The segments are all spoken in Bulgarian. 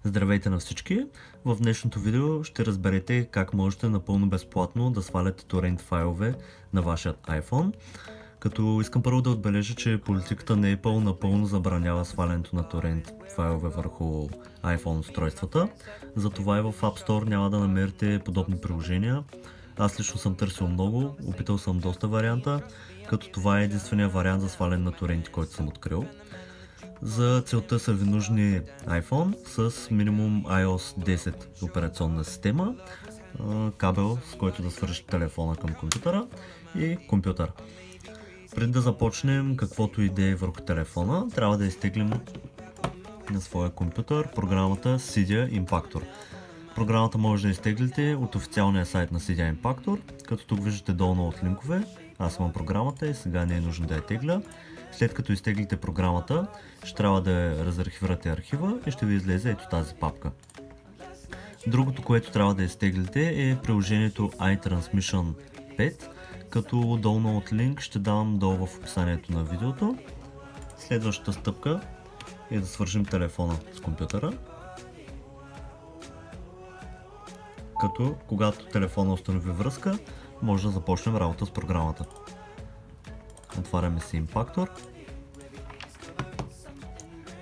Здравейте на всички! В днешното видео ще разберете как можете напълно безплатно да сваляте торент файлове на вашия iPhone. Като искам първо да отбележа, че политиката на Apple напълно забранява свалянето на торент файлове върху iPhone устройствата. Затова и в App Store няма да намерите подобни приложения. Аз лично съм търсил много, опитал съм доста варианта, като това е единствения вариант за сваляне на торенти, който съм открил. За целта са ви нужни iPhone с минимум iOS 10 операционна система, кабел, с който да свържете телефона към компютъра и компютър. Преди да започнем каквото идея върху телефона, трябва да изтеглим на своя компютър програмата Cydia Impactor. Програмата може да изтеглите от официалния сайт на Cydia Impactor, като тук виждате долу от линкове. Аз имам програмата и сега не е нужно да я тегля. След като изтеглите програмата, ще трябва да я разархивирате архива и ще ви излезе ето тази папка. Другото, което трябва да изтеглите е приложението iTransmission 5, като долу от линк ще давам долу в описанието на видеото. Следващата стъпка е да свържим телефона с компютъра. Като когато телефона установи връзка, може да започнем работа с програмата. Отваряме си Impactor.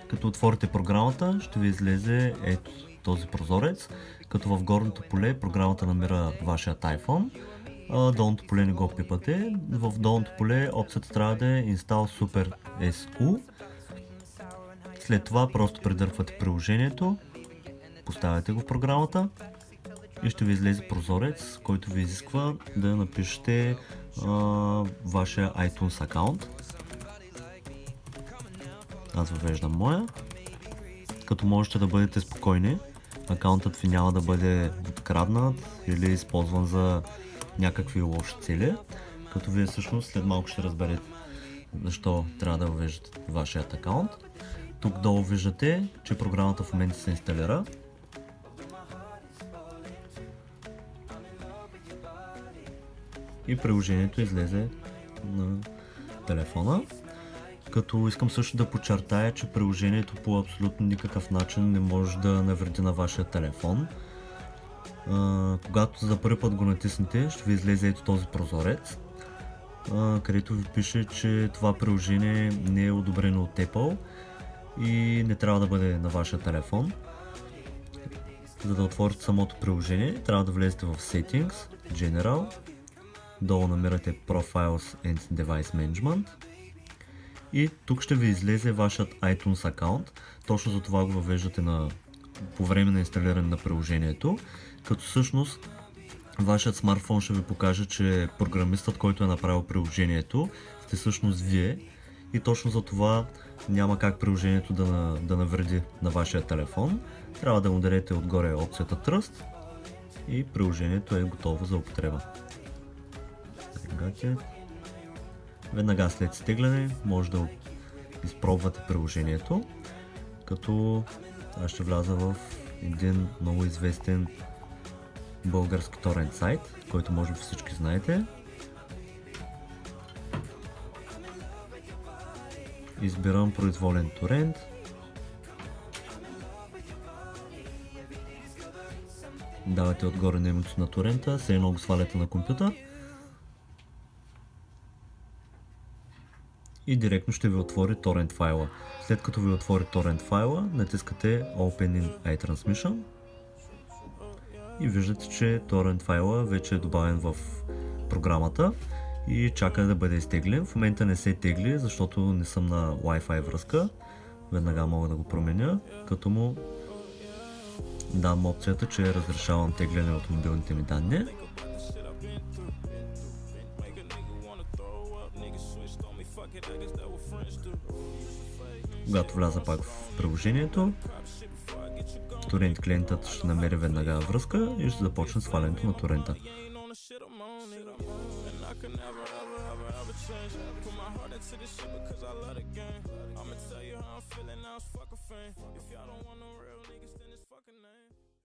Като отворите програмата, ще ви излезе ето този прозорец, като в горното поле програмата намира вашият iPhone, а долното поле не го пипате. В долното поле опцията трябва да е Install Super SU. След това просто придърпвате приложението, поставяте го в програмата и ще ви излезе прозорец, който ви изисква да напишете вашия iTunes акаунт. Аз въвеждам моя. Като можете да бъдете спокойни, акаунтът ви няма да бъде откраднат или използван за някакви лоши цели, като вие всъщност след малко ще разберете защо трябва да въвеждате вашият акаунт. Тук долу виждате, че програмата в момента се инсталира. И приложението излезе на телефона. Като искам също да подчертая, че приложението по абсолютно никакъв начин не може да навреди на вашия телефон. Когато за първи път го натиснете, ще ви излезе ето този прозорец, където ви пише, че това приложение не е одобрено от Apple и не трябва да бъде на вашия телефон. За да отворите самото приложение, трябва да влезете в Settings, General, долу намирате Profiles and Device Management и тук ще ви излезе вашият iTunes акаунт. Точно за това го въвеждате по време на инсталиране на приложението, като всъщност вашият смартфон ще ви покаже, че програмистът, който е направил приложението, сте всъщност вие и точно за това няма как приложението да навреди на вашия телефон. Трябва да му дадете отгоре опцията Trust и приложението е готово за употреба. Веднага след изтегляне може да изпробвате приложението, като аз ще вляза в един много известен български торент сайт, който може би всички знаете. Избирам произволен торент. Давате отгоре на името на торента, все едно го сваляте на компютър. И директно ще ви отвори торент файла. След като ви отвори торент файла, натискате Open in iTransmission и виждате, че торент файла вече е добавен в програмата и чака да бъде изтеглен. В момента не се тегли, защото не съм на Wi-Fi връзка. Веднага мога да го променя, като му дам опцията, че разрешавам тегляне от мобилните ми данни. Когато вляза пак в приложението, торент клиентът ще намери веднага връзка и ще започне свалянето на торента.